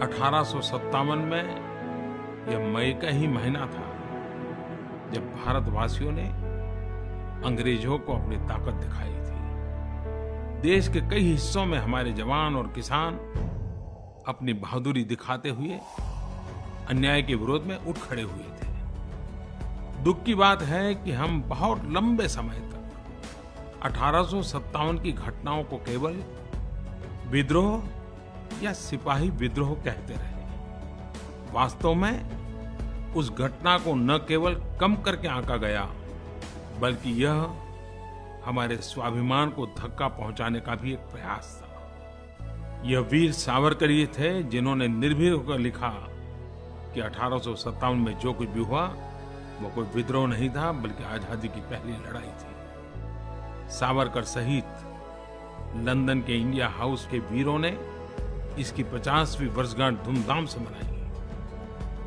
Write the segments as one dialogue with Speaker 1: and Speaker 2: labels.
Speaker 1: 1857 में यह मई का ही महीना था जब भारतवासियों ने अंग्रेजों को अपनी ताकत दिखाई थी। देश के कई हिस्सों में हमारे जवान और किसान अपनी बहादुरी दिखाते हुए अन्याय के विरोध में उठ खड़े हुए थे। दुख की बात है कि हम बहुत लंबे समय तक 1857 की घटनाओं को केवल विद्रोह या सिपाही विद्रोह कहते रहे। वास्तव में उस घटना को न केवल कम करके आंका गया, बल्कि यह हमारे स्वाभिमान को धक्का पहुंचाने का भी एक प्रयास था। यह वीर सावरकर ही थे जिन्होंने निर्भीक होकर लिखा कि 1857 में जो कुछ भी हुआ वो कोई विद्रोह नहीं था, बल्कि आजादी की पहली लड़ाई थी। सावरकर सहित लंदन के इंडिया हाउस के वीरों ने इसकी 50वीं वर्षगांठ धूमधाम से मनाई।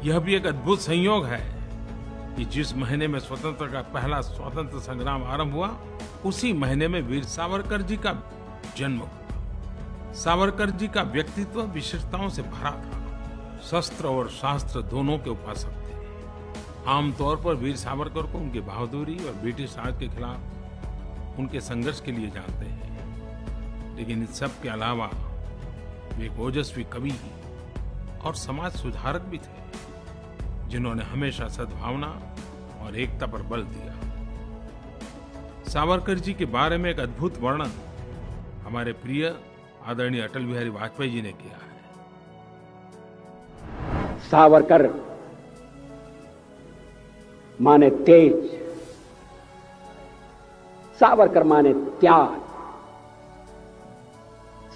Speaker 1: यह भी एक अद्भुत संयोग है कि जिस महीने में स्वतंत्रता का पहला स्वतंत्र संग्राम आरंभ हुआ, उसी महीने में वीर सावरकर जी का जन्म हुआ। सावरकर जी का व्यक्तित्व विशेषताओं से भरा था। शस्त्र और शास्त्र दोनों के उपासक थे। आमतौर पर वीर सावरकर को उनकी बहादुरी और ब्रिटिश राज के खिलाफ उनके संघर्ष के लिए जानते हैं, लेकिन इन सब के अलावा वे एक ओजस्वी कवि और समाज सुधारक भी थे, जिन्होंने हमेशा सद्भावना और एकता पर बल दिया। सावरकर जी के बारे में एक अद्भुत वर्णन हमारे प्रिय आदरणीय अटल बिहारी वाजपेयी जी ने किया है।
Speaker 2: सावरकर माने तेज, सावरकर माने त्याग,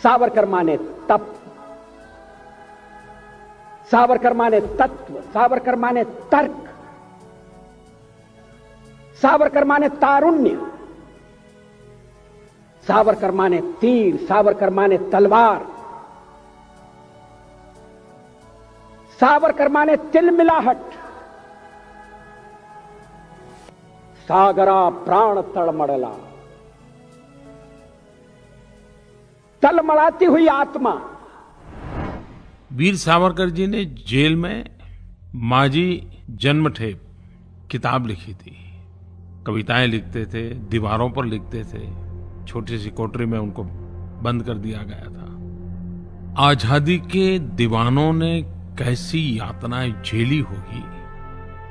Speaker 2: सावरकर माने तप, सावरकर माने तत्व, सावरकर माने तर्क, सावरकर माने तारुण्य, सावरकर माने तीर, सावरकर माने तलवार, सावरकर माने तिलमिलाहट, सागरा प्राण तड़मड़ला, तलमड़ाती हुई आत्मा।
Speaker 1: वीर सावरकर जी ने जेल में माझी जन्मठेप किताब लिखी थी। कविताएं लिखते थे, दीवारों पर लिखते थे। छोटी सी कोठरी में उनको बंद कर दिया गया था। आजादी के दीवानों ने कैसी यातनाएं झेली होगी।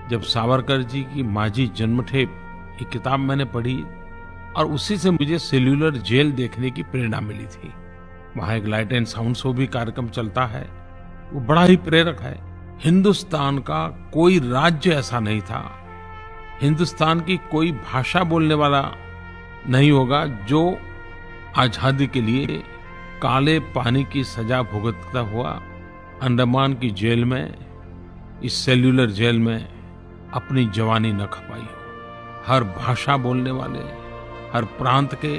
Speaker 1: जब सावरकर जी की माझी जन्मठेप ये किताब मैंने पढ़ी और उसी से मुझे सेल्यूलर जेल देखने की प्रेरणा मिली थी। वहां एक लाइट एंड साउंड शो भी कार्यक्रम चलता है, वो बड़ा ही प्रेरक है। हिंदुस्तान का कोई राज्य ऐसा नहीं था, हिंदुस्तान की कोई भाषा बोलने वाला नहीं होगा जो आजादी के लिए काले पानी की सजा भुगतता हुआ अंडमान की जेल में, इस सेल्यूलर जेल में अपनी जवानी न खपाई हो। हर भाषा बोलने वाले, हर प्रांत के,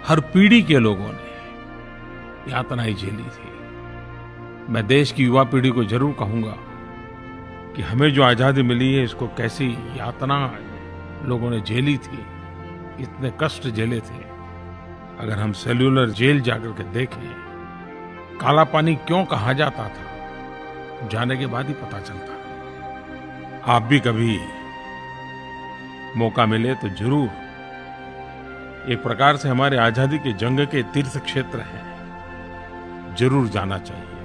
Speaker 1: हर पीढ़ी के लोगों ने यातनाएं झेली थी। मैं देश की युवा पीढ़ी को जरूर कहूंगा कि हमें जो आजादी मिली है, इसको कैसी यातना लोगों ने झेली थी, इतने कष्ट झेले थे। अगर हम सेल्यूलर जेल जाकर के देखें, काला पानी क्यों कहा जाता था, जाने के बाद ही पता चलता है। आप भी कभी मौका मिले तो जरूर, एक प्रकार से हमारे आजादी के जंग के तीर्थ क्षेत्र हैं, जरूर जाना चाहिए।